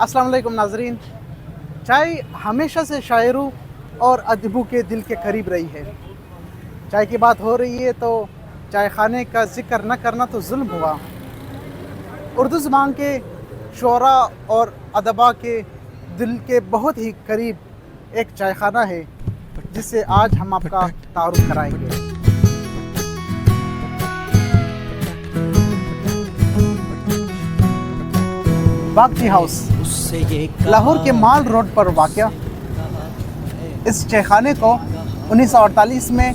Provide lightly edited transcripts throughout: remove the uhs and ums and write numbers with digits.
अस्सलाम वालेकुम नाजरीन। चाय हमेशा से शायरों और अदबों के दिल के करीब रही है। चाय की बात हो रही है तो चाय खाने का जिक्र न करना तो जुल्म हुआ। उर्दू ज़बान के शुअरा और अदबा के दिल के बहुत ही करीब एक चाय खाना है, जिससे आज हम आपका तारुफ कराएंगे। बाग टी हाउस लाहौर के माल रोड पर वाक़या। इस चायखाने को 1948 में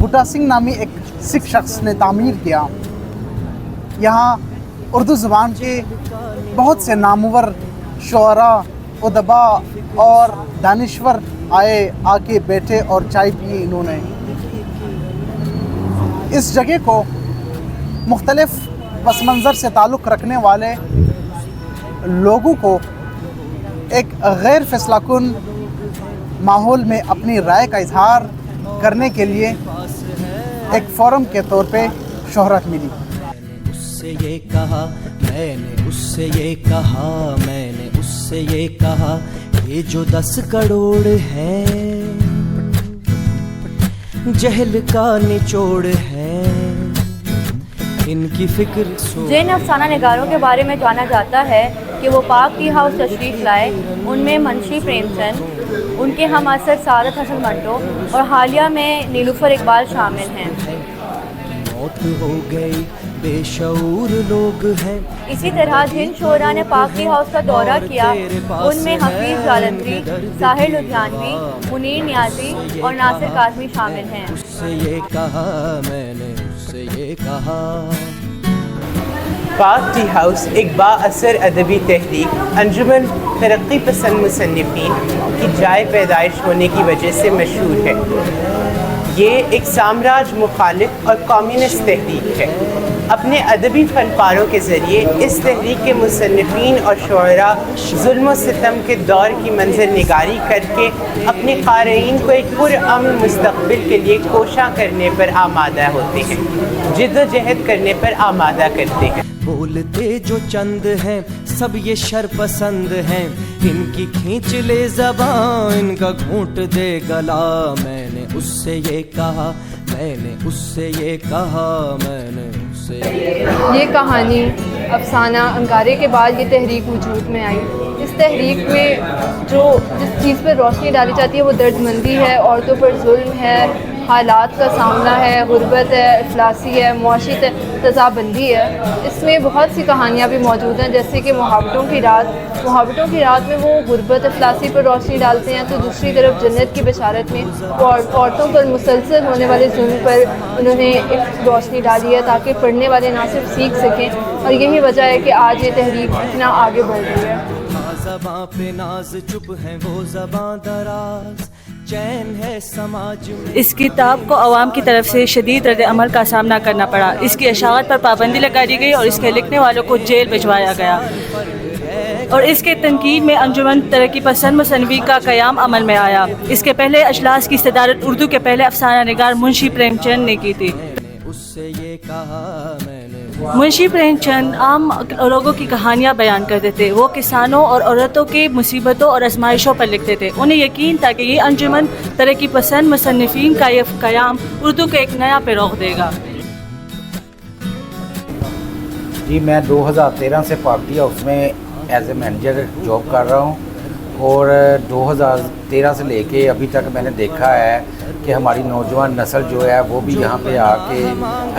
बूटा सिंह नामी एक सिख शख्स ने तामीर किया। यहाँ उर्दू ज़बान के बहुत से नामवर शुअरा, उदबा और दानिश्वर आके बैठे और चाय पी इन्होंने। इस जगह को मुख्तलिफ पस मंज़र से ताल्लुक़ रखने वाले लोगों को एक गैर फैसलाकुन माहौल में अपनी राय का इजहार करने के लिए एक फोरम के तौर पे शोहरत मिली। उससे ये कहा मैंने, उससे ये कहा मैंने, उससे ये कहा ये जो 10 करोड़ है जहल का निचोड़ है, इनकी फिक्र जिन अफसाना निगारों के बारे में जाना जाता है कि वो पाक टी हाउस तशरीफ़ लाए, उनमें मुंशी प्रेमचंद, उनके हम असर सादत हसन मंटो और हालिया में नीलूफर इकबाल शामिल हैं। मौत हो गई बेशऊर लोग हैं। इसी तरह जिन शोरा ने पाक टी हाउस का दौरा किया, उनमें हफीज़ जालंधरी, साहिर लुधियानवी, मुनीर नियाज़ी और नासिर काज़मी शामिल हैं। उससे ये कहा मैंने, उससे ये कहा। पाक टी हाउस एक बाअसर अदबी तहरीक अंजुमन तरक्की पसंद मुसन्निफ़ीन की जाए पैदाइश होने की वजह से मशहूर है। ये एक साम्राज्य मुखालिफ और कम्युनिस्ट तहरीक है। अपने अदबी फनपारों के ज़रिए इस तहरीक के मुसन्निफ़ीन और शुअरा जुल्म सितम के दौर की मंजर निगारी करके अपने क़ारीन को एक पुरअमन मुस्तक़बिल के लिए कोशा करने पर आमादा होते हैं, जिद्दोजहद करने पर आमादा करते हैं। बोलते जो चंद हैं सब ये शर पसंद हैं, इनकी खींच ले ज़बान, इनका घूंट दे गला। मैंने उससे ये कहा मैंने, उससे ये कहा मैंने, उससे ये कहानी अफसाना अंगारे के बाद ये तहरीक वजूद में आई। इस तहरीक में जिस चीज़ पर रोशनी डाली जाती है वो दर्दमंदी है, औरतों पर जुल्म है, हालात का सामना है, गुर्बत है, अफलासी है, मुआशी तज़ाबंदी है। इसमें बहुत सी कहानियाँ भी मौजूद हैं, जैसे कि मुहाबतों की रात में वो गुर्बत अफलासी पर रोशनी डालते हैं, तो दूसरी तरफ जन्नत की बशारत में वो औरतों पर मुसलसल होने वाले जुल्म पर उन्होंने एक रोशनी डाली है, ताकि पढ़ने वाले ना सिर्फ सीख सकें, और यही वजह है कि आज ये तहरीक इतना आगे बढ़ रही है। ज़बां पे नाज चुप है वो ज़बां दराज, चैन है समाज में। इस किताब को अवाम की तरफ से शदीद रद्द अमल का सामना करना पड़ा। इसकी अशाअत पर पाबंदी लगा दी गई और इसके लिखने वालों को जेल भिजवाया गया, और इसके तनकीद में अंजुमन तरक्की पसंद मुसन्निफ़ीन का क़याम अमल में आया। इसके पहले अजलास की सदारत उर्दू के पहले अफसाना निगार मुंशी प्रेमचंद ने की थी। उससे ये कहा मैंने। मुंशी प्रेमचंद आम लोगों की कहानियाँ बयान करते थे। वो किसानों और औरतों की मुसीबतों और आजमाइशों पर लिखते थे। उन्हें यकीन था कि ये अंजुमन तरक्की पसंद मुसन्निफ़ीन का ये क़याम उर्दू को एक नया पैरोग देगा। जी, मैं 2013 से पाक टी हाउस में एज ए मैनेजर जॉब कर रहा हूँ, और 2013 से लेके अभी तक मैंने देखा है कि हमारी नौजवान नस्ल जो है वो भी यहाँ पे आके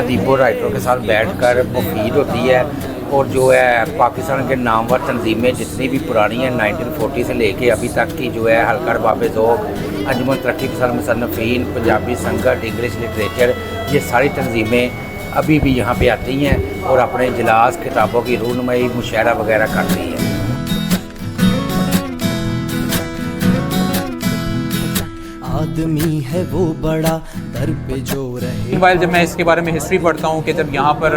अदीबों राइटरों के साथ बैठकर मुफीद होती है, और जो है पाकिस्तान के नामवर तंजीमें जितनी भी पुरानी हैं 1940 से लेके अभी तक की जो है हल्का अरबाब ज़ौक़, अंजुमन तरक्की पसंद मुसन्निफ़ीन, पंजाबी संगत, इंग्लिश लिटरेचर, ये सारी तंजीमें अभी भी यहाँ पे आती हैं और अपने इजलास किताबों की रूनुमाई मुशायरा वगैरह करती हैं। आदमी है वो बड़ा दर पे जो रहे। मोबाइल जब मैं इसके बारे में हिस्ट्री पढ़ता हूँ कि जब यहाँ पर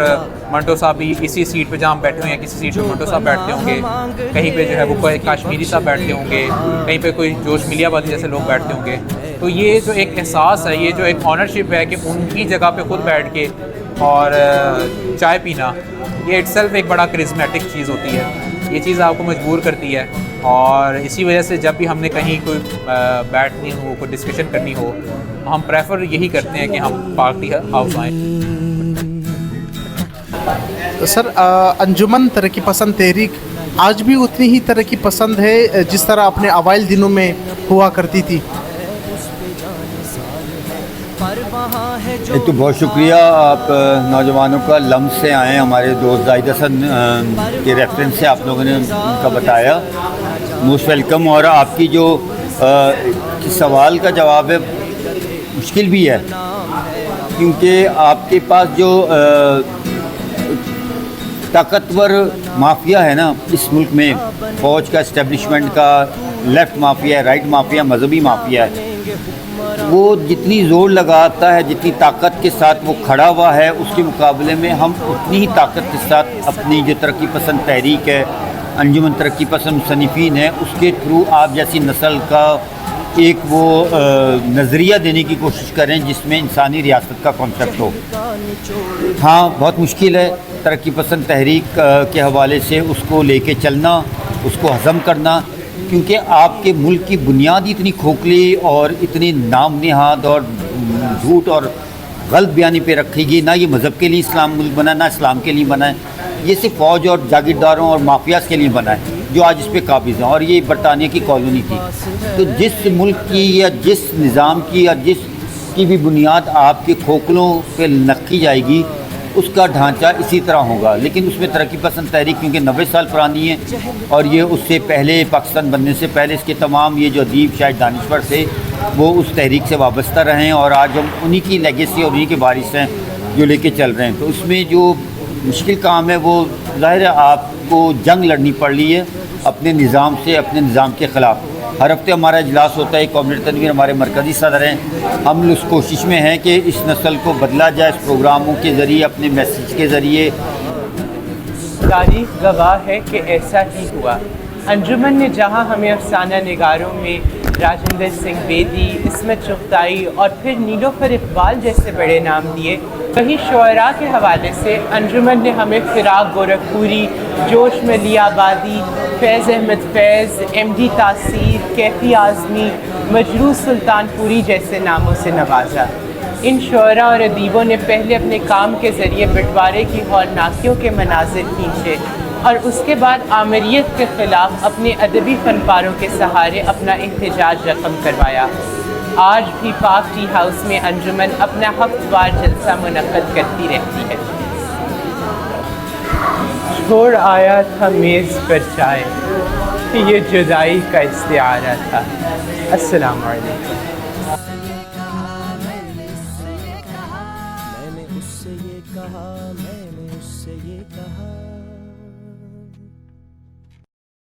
मंटो साहब भी इसी सीट पे जहाँ हम बैठे हुए हैं, किसी सीट पे मंटो साहब बैठते होंगे, कहीं पे जो है वो कोई कश्मीरी साहब बैठते होंगे, कहीं पे कोई जोश मिलियाबादी जैसे लोग बैठते होंगे। तो ये जो एक एहसास है, ये जो एक ऑनरशिप है कि उनकी जगह पे खुद बैठ के और चाय पीना, ये इटसेल्फ एक बड़ा करिश्मेटिक चीज़ होती है। یہ چیز آپ کو مجبور کرتی ہے، اور اسی وجہ سے جب بھی ہم نے کہیں کوئی بیٹھنی ہو، کوئی ڈسکشن کرنی ہو، ہم پریفر یہی کرتے ہیں کہ ہم پارک ٹی ہاؤس آئیں۔ تو سر انجمن ترقی پسند تحریک آج بھی اتنی ہی ترقی پسند ہے جس طرح اپنے اوائل دنوں میں ہوا کرتی تھی؟ ایک تو بہت شکریہ آپ نوجوانوں کا، لمس سے آئے ہمارے دوست زاہد حسن کے ریفرنس سے آپ لوگوں نے ان کا بتایا، موسٹ ویلکم۔ اور آپ کی جو سوال کا جواب ہے مشکل بھی ہے، کیونکہ آپ کے پاس جو طاقتور مافیا ہے نا اس ملک میں، فوج کا، اسٹیبلشمنٹ کا، لیفٹ مافیا ہے، رائٹ مافیا، مذہبی مافیا ہے، وہ جتنی زور لگاتا ہے، جتنی طاقت کے ساتھ وہ کھڑا ہوا ہے، اس کے مقابلے میں ہم اتنی ہی طاقت کے ساتھ اپنی جو ترقی پسند تحریک ہے، انجمن ترقی پسند مصنفین ہے، اس کے تھرو آپ جیسی نسل کا ایک وہ نظریہ دینے کی کوشش کریں جس میں انسانی ریاست کا کانسیپٹ ہو۔ ہاں بہت مشکل ہے ترقی پسند تحریک کے حوالے سے اس کو لے کے چلنا، اس کو ہضم کرنا، کیونکہ آپ کے ملک کی بنیاد اتنی کھوکھلی اور اتنی نام نہاد اور جھوٹ اور غلط بیانی پہ رکھی گئی، نہ یہ مذہب کے لیے اسلام ملک بنا، نہ اسلام کے لیے بنا ہے، یہ صرف فوج اور جاگیرداروں اور مافیاز کے لیے بنا ہے جو آج اس پہ قابض ہیں، اور یہ برطانیہ کی کالونی تھی۔ تو جس ملک کی یا جس نظام کی یا جس کی بھی بنیاد آپ کے کھوکھلوں پہ رکھی جائے گی، اس کا ڈھانچہ اسی طرح ہوگا۔ لیکن اس میں ترقی پسند تحریک کیونکہ 90 سال پرانی ہے، اور یہ اس سے پہلے پاکستان بننے سے پہلے اس کے تمام یہ جو ادیب شاید دانشور تھے وہ اس تحریک سے وابستہ رہے ہیں، اور آج ہم انہی کی لیگیسی اور انہی کے وارث ہیں جو لے کے چل رہے ہیں۔ تو اس میں جو مشکل کام ہے وہ ظاہر ہے آپ کو جنگ لڑنی پڑ رہی ہے اپنے نظام سے، اپنے نظام کے خلاف۔ ہر ہفتے ہمارا اجلاس ہوتا ہے، کامریڈ تنویر ہمارے مرکزی صدر ہیں، ہم اس کوشش میں ہیں کہ اس نسل کو بدلا جائے اس پروگراموں کے ذریعے، اپنے میسیج کے ذریعے۔ تاریخ گواہ ہے کہ ایسا ہی ہوا۔ انجمن نے جہاں ہمیں افسانہ نگاروں میں راجندر سنگھ بیدی، عصمت چغتائی اور پھر نیلوفر اقبال جیسے بڑے نام دیے، وہیں شعراء کے حوالے سے انجمن نے ہمیں فراق گورکھپوری، جوش ملی آبادی، فیض احمد فیض، ایم ڈی تاثیر، کیفی اعظمی، مجروح سلطان پوری جیسے ناموں سے نوازا۔ ان شعراء اور ادیبوں نے پہلے اپنے کام کے ذریعے بٹوارے کی ہولناکیوں کے مناظر کھینچے، اور اس کے بعد آمریت کے خلاف اپنے ادبی فن پاروں کے سہارے اپنا احتجاج رقم کروایا۔ آج بھی پاک ٹی ہاؤس میں انجمن اپنا ہفتہ وار جلسہ منعقد کرتی رہتی ہے۔ چھوڑ آیا تھا میز پر چائے، یہ جدائی کا استعارہ تھا۔ السلام علیکم۔ میں نے اس سے یہ کہا، میں نے اس سے یہ کہا۔